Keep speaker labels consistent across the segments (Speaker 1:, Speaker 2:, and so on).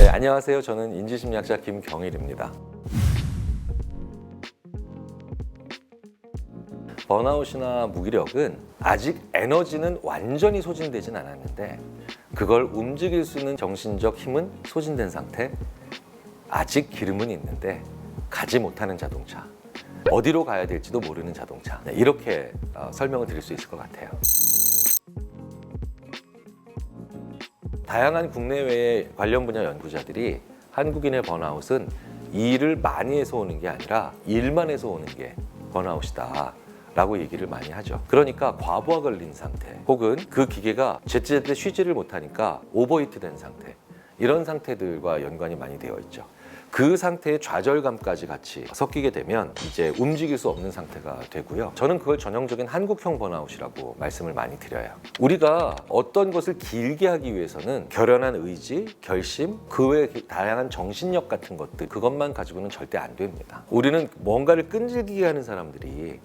Speaker 1: 네, 안녕하세요. 저는 인지심리학자 김경일입니다. 번아웃이나 무기력은 아직 에너지는 완전히 소진되진 않았는데 그걸 움직일 수 있는 정신적 힘은 소진된 상태, 아직 기름은 있는데 가지 못하는 자동차, 어디로 가야 될지도 모르는 자동차, 네, 이렇게 설명을 드릴 수 있을 것 같아요. 다양한 국내외의 관련 분야 연구자들이 한국인의 번아웃은 일을 많이 해서 오는 게 아니라 일만 해서 오는 게 번아웃이다 라고 얘기를 많이 하죠. 그러니까 과부하 걸린 상태, 혹은 그 기계가 제때 쉬지를 못하니까 오버히트 된 상태, 이런 상태들과 연관이 많이 되어 있죠. 그 상태의 좌절감까지 같이 섞이게 되면 이제 움직일 수 없는 상태가 되고요. 저는 그걸 전형적인 한국형 번아웃이라고 말씀을 많이 드려요. 우리가 어떤 것을 길게 하기 위해서는 결연한 의지, 결심, 그 외 다양한 정신력 같은 것들, 그것만 가지고는 절대 안 됩니다. 우리는 뭔가를 끈질기게 하는 사람들이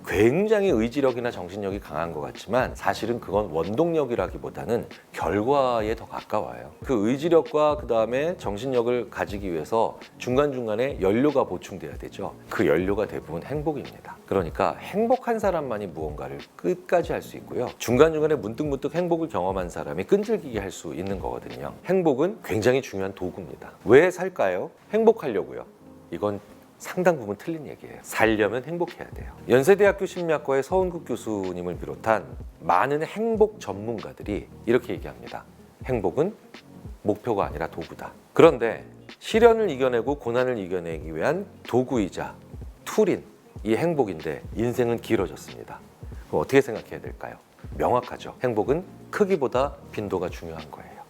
Speaker 1: 굉장히 의지력이나 정신력이 강한 것 같지만 사실은 그건 원동력이라기보다는 결과에 더 가까워요. 그 의지력과 그 다음에 정신력을 가지기 위해서 중간중간에 연료가 보충돼야 되죠. 그 연료가 대부분 행복입니다. 그러니까 행복한 사람만이 무언가를 끝까지 할 수 있고요. 중간중간에 문득문득 행복을 경험한 사람이 끈질기게 할 수 있는 거거든요. 행복은 굉장히 중요한 도구입니다. 왜 살까요? 행복하려고요. 이건 상당 부분 틀린 얘기예요. 살려면 행복해야 돼요. 연세대학교 심리학과의 서은국 교수님을 비롯한 많은 행복 전문가들이 이렇게 얘기합니다. 행복은 목표가 아니라 도구다. 그런데 시련을 이겨내고 고난을 이겨내기 위한 도구이자 툴인 이 행복인데 인생은 길어졌습니다. 그럼 어떻게 생각해야 될까요? 명확하죠. 행복은 크기보다 빈도가 중요한 거예요.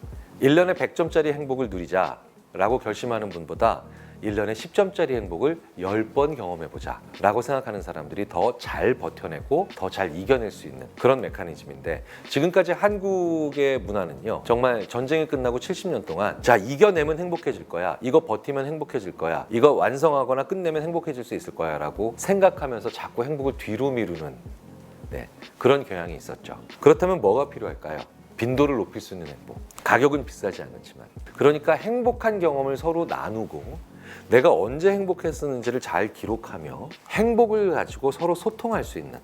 Speaker 1: 1년에 100점짜리 행복을 누리자라고 결심하는 분보다 1년에 10점짜리 행복을 10번 경험해보자 라고 생각하는 사람들이 더 잘 버텨내고 더 잘 이겨낼 수 있는 그런 메커니즘인데, 지금까지 한국의 문화는요, 정말 전쟁이 끝나고 70년 동안 자, 이겨내면 행복해질 거야, 이거 버티면 행복해질 거야, 이거 완성하거나 끝내면 행복해질 수 있을 거야 라고 생각하면서 자꾸 행복을 뒤로 미루는 그런 경향이 있었죠. 그렇다면 뭐가 필요할까요? 빈도를 높일 수 있는 행복. 가격은 비싸지 않지만. 그러니까 행복한 경험을 서로 나누고 내가 언제 행복했었는지를 잘 기록하며 행복을 가지고 서로 소통할 수 있는,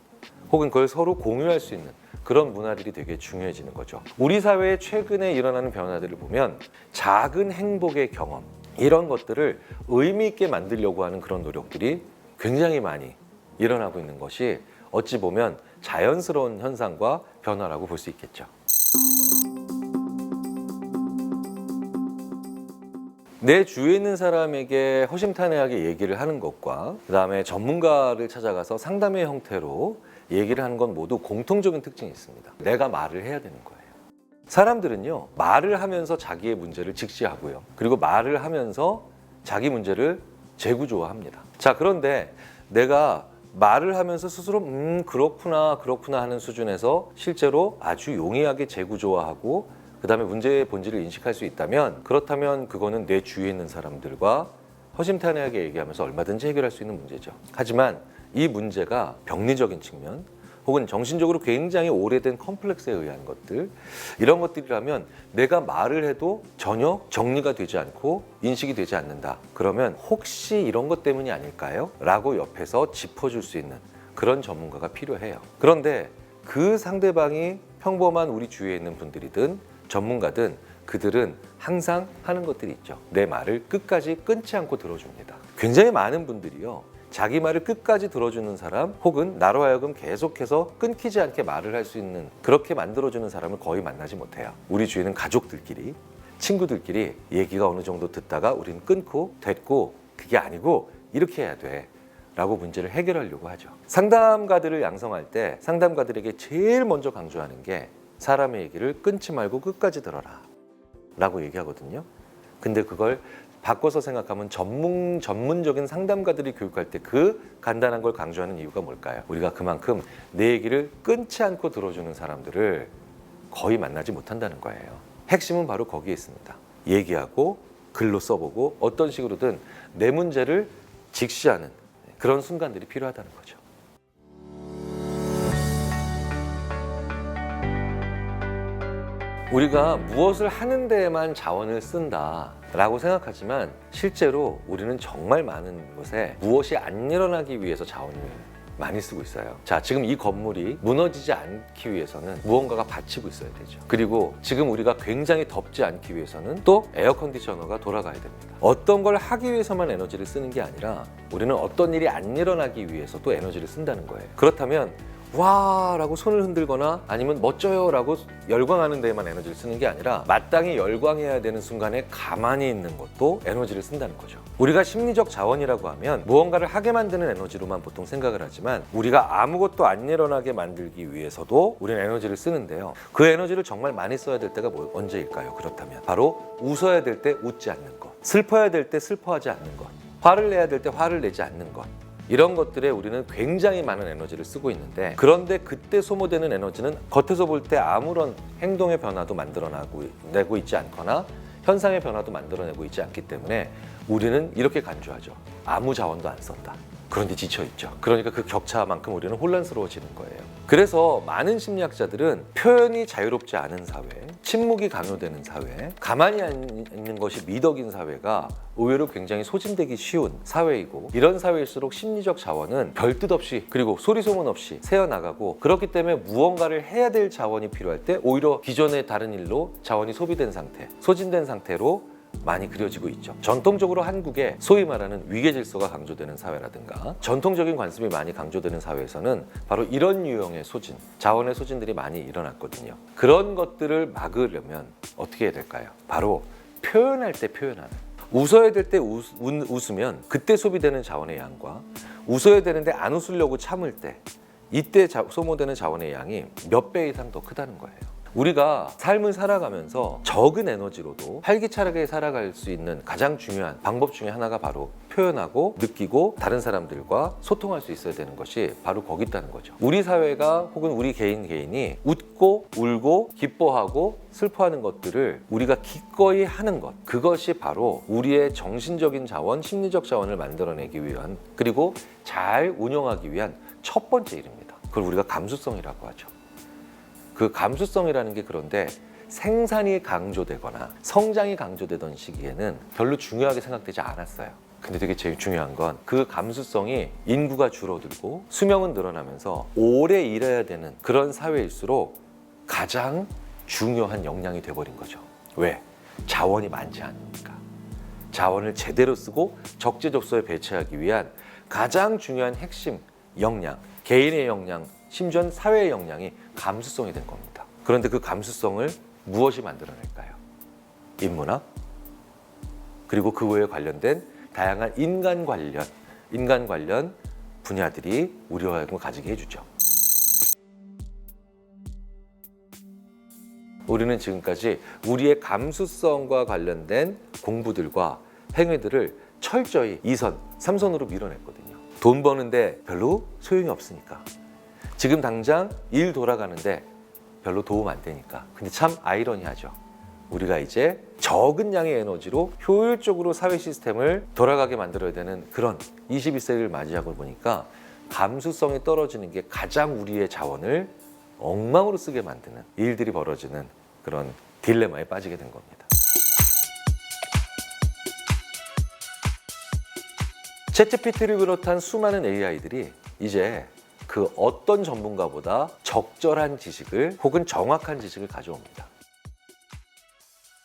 Speaker 1: 혹은 그걸 서로 공유할 수 있는 그런 문화들이 되게 중요해지는 거죠. 우리 사회에 최근에 일어나는 변화들을 보면 작은 행복의 경험, 이런 것들을 의미 있게 만들려고 하는 그런 노력들이 굉장히 많이 일어나고 있는 것이 어찌 보면 자연스러운 현상과 변화라고 볼 수 있겠죠. 내 주위에 있는 사람에게 허심탄회하게 얘기를 하는 것과 그 다음에 전문가를 찾아가서 상담의 형태로 얘기를 하는 건 모두 공통적인 특징이 있습니다. 내가 말을 해야 되는 거예요. 사람들은요, 말을 하면서 자기의 문제를 직시하고요, 그리고 말을 하면서 자기 문제를 재구조화합니다. 자, 그런데 내가 말을 하면서 스스로 그렇구나 하는 수준에서 실제로 아주 용이하게 재구조화하고 그 다음에 문제의 본질을 인식할 수 있다면, 그렇다면 그거는 내 주위에 있는 사람들과 허심탄회하게 얘기하면서 얼마든지 해결할 수 있는 문제죠. 하지만 이 문제가 병리적인 측면, 혹은 정신적으로 굉장히 오래된 컴플렉스에 의한 것들, 이런 것들이라면 내가 말을 해도 전혀 정리가 되지 않고 인식이 되지 않는다. 그러면 혹시 이런 것 때문이 아닐까요? 라고 옆에서 짚어줄 수 있는 그런 전문가가 필요해요. 그런데 그 상대방이 평범한 우리 주위에 있는 분들이든 전문가든 그들은 항상 하는 것들이 있죠. 내 말을 끝까지 끊지 않고 들어줍니다. 굉장히 많은 분들이요, 자기 말을 끝까지 들어주는 사람, 혹은 나로 하여금 계속해서 끊기지 않게 말을 할 수 있는, 그렇게 만들어주는 사람을 거의 만나지 못해요. 우리 주위는 가족들끼리, 친구들끼리 얘기가 어느 정도 듣다가 우리는 끊고 됐고 그게 아니고 이렇게 해야 돼 라고 문제를 해결하려고 하죠. 상담가들을 양성할 때 상담가들에게 제일 먼저 강조하는 게 사람의 얘기를 끊지 말고 끝까지 들어라 라고 얘기하거든요. 근데 그걸 바꿔서 생각하면 전문적인 상담가들이 교육할 때 그 간단한 걸 강조하는 이유가 뭘까요? 우리가 그만큼 내 얘기를 끊지 않고 들어주는 사람들을 거의 만나지 못한다는 거예요. 핵심은 바로 거기에 있습니다. 얘기하고 글로 써보고 어떤 식으로든 내 문제를 직시하는 그런 순간들이 필요하다는 거죠. 우리가 무엇을 하는 데에만 자원을 쓴다라고 생각하지만 실제로 우리는 정말 많은 곳에 무엇이 안 일어나기 위해서 자원을 많이 쓰고 있어요. 자, 지금 이 건물이 무너지지 않기 위해서는 무언가가 받치고 있어야 되죠. 그리고 지금 우리가 굉장히 덥지 않기 위해서는 또 에어컨디셔너가 돌아가야 됩니다. 어떤 걸 하기 위해서만 에너지를 쓰는 게 아니라 우리는 어떤 일이 안 일어나기 위해서 또 에너지를 쓴다는 거예요. 그렇다면 와 라고 손을 흔들거나 아니면 멋져요 라고 열광하는 데에만 에너지를 쓰는 게 아니라 마땅히 열광해야 되는 순간에 가만히 있는 것도 에너지를 쓴다는 거죠. 우리가 심리적 자원이라고 하면 무언가를 하게 만드는 에너지로만 보통 생각을 하지만 우리가 아무것도 안 일어나게 만들기 위해서도 우리는 에너지를 쓰는데요. 그 에너지를 정말 많이 써야 될 때가 언제일까요? 그렇다면 바로 웃어야 될 때 웃지 않는 것, 슬퍼야 될 때 슬퍼하지 않는 것, 화를 내야 될 때 화를 내지 않는 것, 이런 것들에 우리는 굉장히 많은 에너지를 쓰고 있는데, 그런데 그때 소모되는 에너지는 겉에서 볼 때 아무런 행동의 변화도 만들어내고 있지 않거나 현상의 변화도 만들어내고 있지 않기 때문에 우리는 이렇게 간주하죠. 아무 자원도 안 썼다. 그런데 지쳐있죠. 그러니까 그 격차만큼 우리는 혼란스러워지는 거예요. 그래서 많은 심리학자들은 표현이 자유롭지 않은 사회, 침묵이 강요되는 사회, 가만히 있는 것이 미덕인 사회가 의외로 굉장히 소진되기 쉬운 사회이고, 이런 사회일수록 심리적 자원은 별뜻 없이 그리고 소리소문 없이 새어나가고, 그렇기 때문에 무언가를 해야 될 자원이 필요할 때 오히려 기존의 다른 일로 자원이 소비된 상태, 소진된 상태로 많이 그려지고 있죠. 전통적으로 한국에 소위 말하는 위계질서가 강조되는 사회라든가 전통적인 관습이 많이 강조되는 사회에서는 바로 이런 유형의 소진, 자원의 소진들이 많이 일어났거든요. 그런 것들을 막으려면 어떻게 해야 될까요? 바로 표현할 때 표현하는, 웃어야 될 때 웃으면 그때 소비되는 자원의 양과 웃어야 되는데 안 웃으려고 참을 때 이때 소모되는 자원의 양이 몇 배 이상 더 크다는 거예요. 우리가 삶을 살아가면서 적은 에너지로도 활기차게 살아갈 수 있는 가장 중요한 방법 중에 하나가 바로 표현하고 느끼고 다른 사람들과 소통할 수 있어야 되는 것이 바로 거기 있다는 거죠. 우리 사회가 혹은 우리 개인이 웃고 울고 기뻐하고 슬퍼하는 것들을 우리가 기꺼이 하는 것, 그것이 바로 우리의 정신적인 자원, 심리적 자원을 만들어내기 위한, 그리고 잘 운영하기 위한 첫 번째 일입니다. 그걸 우리가 감수성이라고 하죠. 그 감수성이라는 게 그런데 생산이 강조되거나 성장이 강조되던 시기에는 별로 중요하게 생각되지 않았어요. 근데 되게 제일 중요한 건 그 감수성이 인구가 줄어들고 수명은 늘어나면서 오래 일해야 되는 그런 사회일수록 가장 중요한 역량이 돼버린 거죠. 왜? 자원이 많지 않으니까. 자원을 제대로 쓰고 적재적소에 배치하기 위한 가장 중요한 핵심 역량, 개인의 역량, 심지어는 사회의 역량이 감수성이 된 겁니다. 그런데 그 감수성을 무엇이 만들어낼까요? 인문학, 그리고 그 외에 관련된 다양한 인간 관련 분야들이 우리와 하여금 가지게 해주죠. 우리는 지금까지 우리의 감수성과 관련된 공부들과 행위들을 철저히 2선, 3선으로 밀어냈거든요. 돈 버는데 별로 소용이 없으니까, 지금 당장 일 돌아가는데 별로 도움 안 되니까. 근데 참 아이러니하죠. 우리가 이제 적은 양의 에너지로 효율적으로 사회 시스템을 돌아가게 만들어야 되는 그런 21세기를 맞이하고 보니까 감수성이 떨어지는 게 가장 우리의 자원을 엉망으로 쓰게 만드는 일들이 벌어지는 그런 딜레마에 빠지게 된 겁니다. 챗GPT를 비롯한 수많은 AI들이 이제 그 어떤 전문가보다 적절한 지식을 혹은 정확한 지식을 가져옵니다.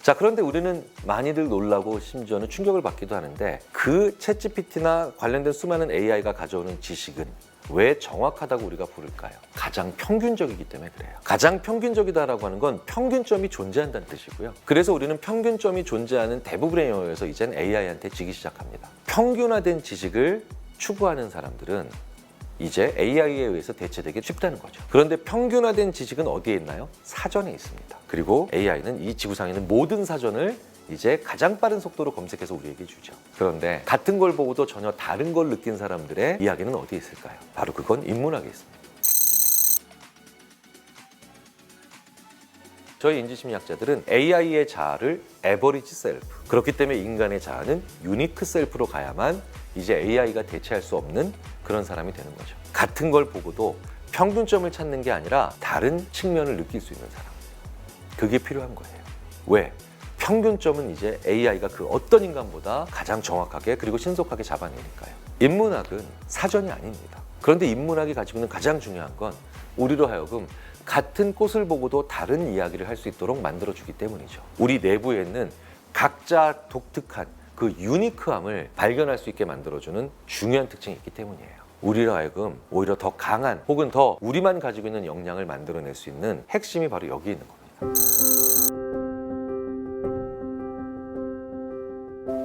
Speaker 1: 자, 그런데 우리는 많이들 놀라고 심지어는 충격을 받기도 하는데, 그 챗GPT나 관련된 수많은 AI가 가져오는 지식은 왜 정확하다고 우리가 부를까요? 가장 평균적이기 때문에 그래요. 가장 평균적이다라고 하는 건 평균점이 존재한다는 뜻이고요. 그래서 우리는 평균점이 존재하는 대부분의 영역에서 이젠 AI한테 지기 시작합니다. 평균화된 지식을 추구하는 사람들은 이제 AI에 의해서 대체되기 쉽다는 거죠. 그런데 평균화된 지식은 어디에 있나요? 사전에 있습니다. 그리고 AI는 이 지구상에 있는 모든 사전을 이제 가장 빠른 속도로 검색해서 우리에게 주죠. 그런데 같은 걸 보고도 전혀 다른 걸 느낀 사람들의 이야기는 어디에 있을까요? 바로 그건 인문학에 있습니다. 저희 인지심리학자들은 AI의 자아를 에버리지 셀프, 그렇기 때문에 인간의 자아는 유니크 셀프로 가야만 이제 AI가 대체할 수 없는 그런 사람이 되는 거죠. 같은 걸 보고도 평균점을 찾는 게 아니라 다른 측면을 느낄 수 있는 사람, 그게 필요한 거예요. 왜? 평균점은 이제 AI가 그 어떤 인간보다 가장 정확하게 그리고 신속하게 잡아내니까요. 인문학은 사전이 아닙니다. 그런데 인문학이 가지고 있는 가장 중요한 건 우리로 하여금 같은 꽃을 보고도 다른 이야기를 할 수 있도록 만들어주기 때문이죠. 우리 내부에 있는 각자 독특한 그 유니크함을 발견할 수 있게 만들어주는 중요한 특징이 있기 때문이에요. 우리로 하여금 오히려 더 강한 혹은 더 우리만 가지고 있는 역량을 만들어낼 수 있는 핵심이 바로 여기 있는 겁니다.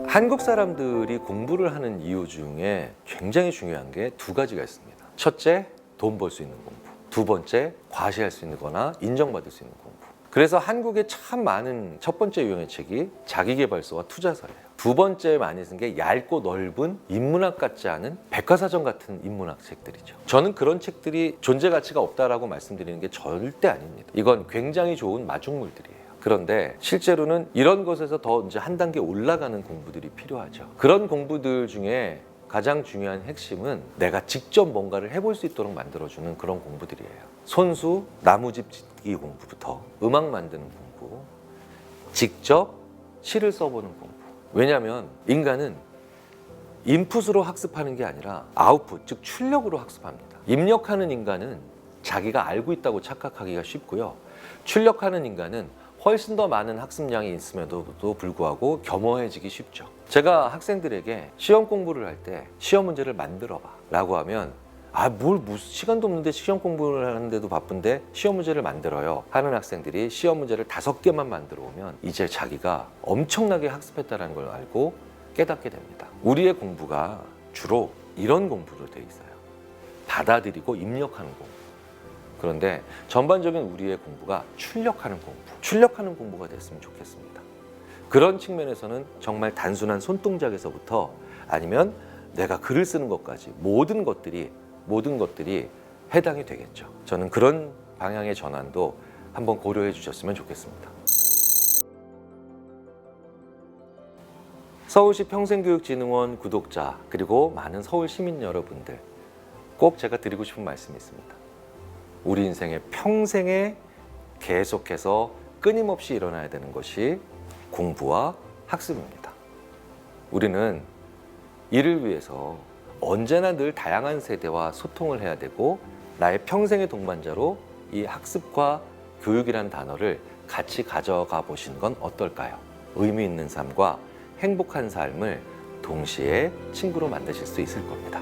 Speaker 1: 한국 사람들이 공부를 하는 이유 중에 굉장히 중요한 게 두 가지가 있습니다. 첫째, 돈 벌 수 있는 공부. 두 번째, 과시할 수 있는 거나 인정받을 수 있는 공부. 그래서 한국에 참 많은 첫 번째 유형의 책이 자기계발서와 투자서예요. 두 번째 많이 쓴 게 얇고 넓은 인문학 같지 않은 백과사전 같은 인문학 책들이죠. 저는 그런 책들이 존재 가치가 없다라고 말씀드리는 게 절대 아닙니다. 이건 굉장히 좋은 마중물들이에요. 그런데 실제로는 이런 것에서 더 이제 한 단계 올라가는 공부들이 필요하죠. 그런 공부들 중에 가장 중요한 핵심은 내가 직접 뭔가를 해볼 수 있도록 만들어주는 그런 공부들이에요. 손수 나무집 짓기 공부부터 음악 만드는 공부, 직접 시를 써보는 공부. 왜냐하면 인간은 인풋으로 학습하는 게 아니라 아웃풋, 즉 출력으로 학습합니다. 입력하는 인간은 자기가 알고 있다고 착각하기가 쉽고요. 출력하는 인간은 훨씬 더 많은 학습량이 있음에도 불구하고 겸허해지기 쉽죠. 제가 학생들에게 시험 공부를 할 때 시험 문제를 만들어봐 라고 하면 무슨 시간도 없는데 시험 공부를 하는데도 바쁜데 시험 문제를 만들어요 하는 학생들이 시험 문제를 5개만 만들어 오면 이제 자기가 엄청나게 학습했다는 걸 알고 깨닫게 됩니다. 우리의 공부가 주로 이런 공부로 돼 있어요. 받아들이고 입력하는 공부. 그런데 전반적인 우리의 공부가 출력하는 공부가 됐으면 좋겠습니다. 그런 측면에서는 정말 단순한 손동작에서부터 아니면 내가 글을 쓰는 것까지 모든 것들이 해당이 되겠죠. 저는 그런 방향의 전환도 한번 고려해 주셨으면 좋겠습니다. 서울시 평생교육진흥원 구독자 그리고 많은 서울 시민 여러분들, 꼭 제가 드리고 싶은 말씀이 있습니다. 우리 인생의 평생에 계속해서 끊임없이 일어나야 되는 것이 공부와 학습입니다. 우리는 이를 위해서 언제나 늘 다양한 세대와 소통을 해야 되고 나의 평생의 동반자로 이 학습과 교육이라는 단어를 같이 가져가 보시는 건 어떨까요? 의미 있는 삶과 행복한 삶을 동시에 친구로 만드실 수 있을 겁니다.